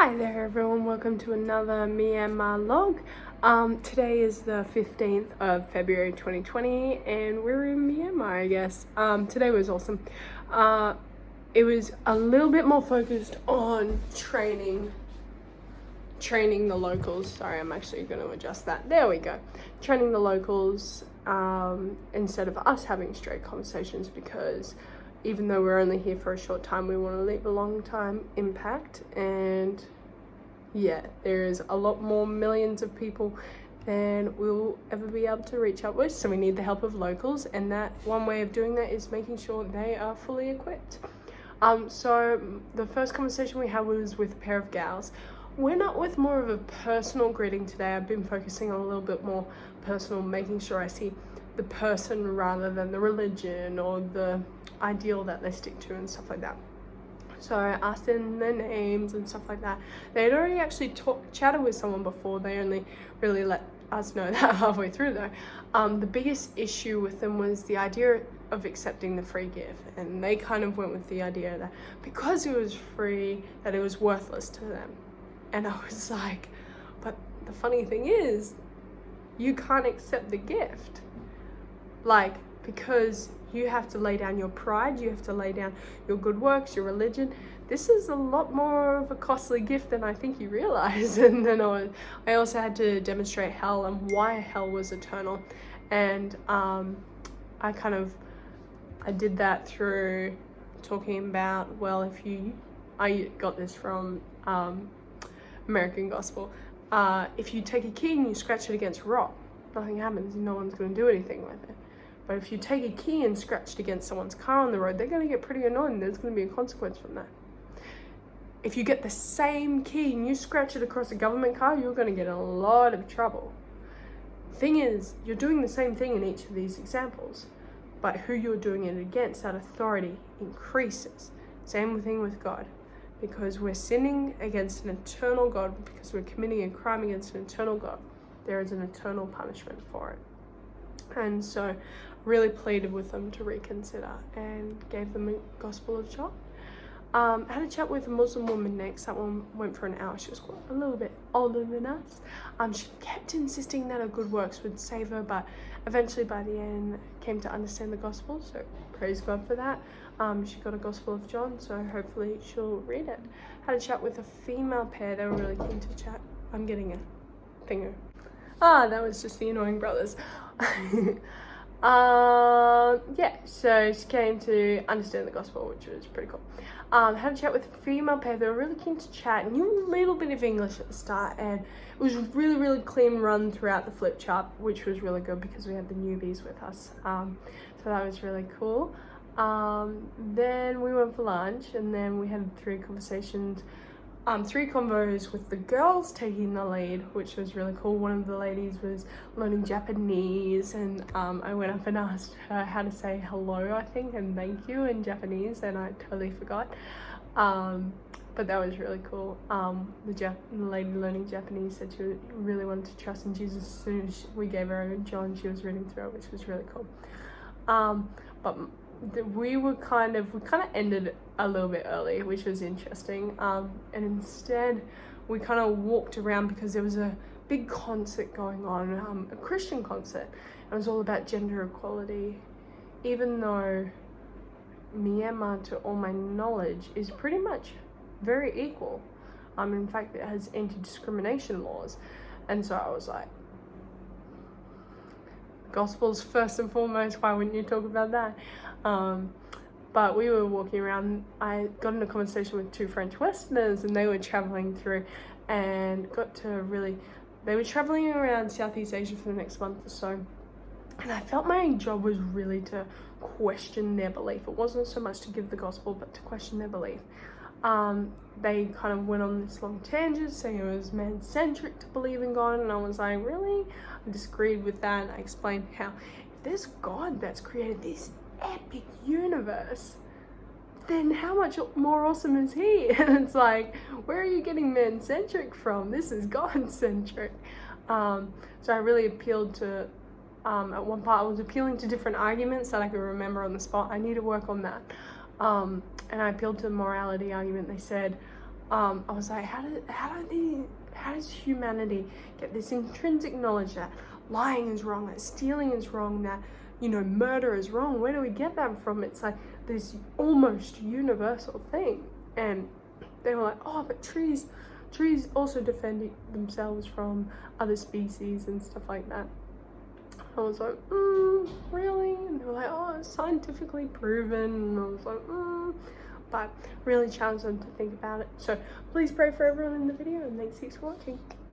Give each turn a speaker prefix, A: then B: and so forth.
A: Hi there everyone, welcome to another Myanmar Log. Today is the 15th of February 2020 and we're in Myanmar, I guess. Today was awesome. It was a little bit more focused on training the locals. Sorry, I'm actually going to adjust that. There we go. Training the locals instead of us having straight conversations, because even though we're only here for a short time, we want to leave a long time impact. And yeah, there is a lot more millions of people than we'll ever be able to reach out with. So we need the help of locals, and that one way of doing that is making sure they are fully equipped. So the first conversation we had was with a pair of gals. We're not with more of a personal greeting today. I've been focusing on a little bit more personal, making sure I see the person rather than the religion or the ideal that they stick to and stuff like that. So I asked them their names and stuff like that. They had already actually chatted with someone before. They only really let us know that halfway through though. The biggest issue with them was the idea of accepting the free gift, and they kind of went with the idea that because it was free, that it was worthless to them. And I was like, but the funny thing is, you can't accept the gift. Like, because you have to lay down your pride, you have to lay down your good works, your religion. This is a lot more of a costly gift than I think you realize. And then I also had to demonstrate hell and why hell was eternal. And I did that through talking about, well, I got this from American Gospel. If you take a key and you scratch it against a rock, nothing happens, no one's going to do anything with it. But if you take a key and scratch it against someone's car on the road, they're going to get pretty annoyed, and there's going to be a consequence from that. If you get the same key and you scratch it across a government car, you're going to get in a lot of trouble. Thing is, you're doing the same thing in each of these examples, but who you're doing it against, that authority increases. Same thing with God. Because we're sinning against an eternal God, because we're committing a crime against an eternal God, there is an eternal punishment for it. And so really pleaded with them to reconsider and gave them a Gospel of John. I had a chat with a Muslim woman next. That one went for an hour. She was a little bit older than us. She kept insisting that her good works would save her, but eventually by the end came to understand the Gospel, so praise God for that. She got a Gospel of John, so hopefully she'll read it. Had a chat with a female pair. They were really keen to chat. I'm getting a thinger. That was just the annoying brothers. Yeah, so she came to understand the gospel, which was pretty cool. Had a chat with a female pair. They were really keen to chat, knew a little bit of English at the start, and it was really clean run throughout the flip chart, which was really good because we had the newbies with us. So that was really cool. Then we went for lunch, and then we had three convos with the girls taking the lead, which was really cool. One of the ladies was learning Japanese, and I went up and asked her how to say hello, I think, and thank you in Japanese, and I totally forgot. But that was really cool. The lady learning Japanese said she really wanted to trust in Jesus. As soon as we gave her John, she was reading through it, which was really cool. But we kind of ended a little bit early, which was interesting, and instead we kind of walked around because there was a big concert going on, a Christian concert. It was all about gender equality, even though Myanmar, to all my knowledge, is pretty much very equal. In fact, it has anti-discrimination laws. And so I was like, Gospel's first and foremost, why wouldn't you talk about that? But we were walking around. I got in a conversation with two French Westerners, and they were traveling through and they were traveling around Southeast Asia for the next month or so. And I felt my job was really to question their belief. It wasn't so much to give the gospel, but to question their belief. They kind of went on this long tangent saying it was man-centric to believe in God, and I was like, really? I disagreed with that, and I explained how if there's God that's created this epic universe, then how much more awesome is he? And it's like, where are you getting man-centric from? This is God-centric. So I really appealed to, at one part I was appealing to different arguments that I could remember on the spot. I need to work on that. And I appealed to the morality argument. They said, I was like, how does humanity get this intrinsic knowledge that lying is wrong, that stealing is wrong, that, you know, murder is wrong? Where do we get that from? It's like this almost universal thing. And they were like, oh, but trees also defend themselves from other species and stuff like that. I was like, really? And they were like, oh, it's scientifically proven. And I was like, but really challenge them to think about it. So please pray for everyone in the video, and thanks for watching.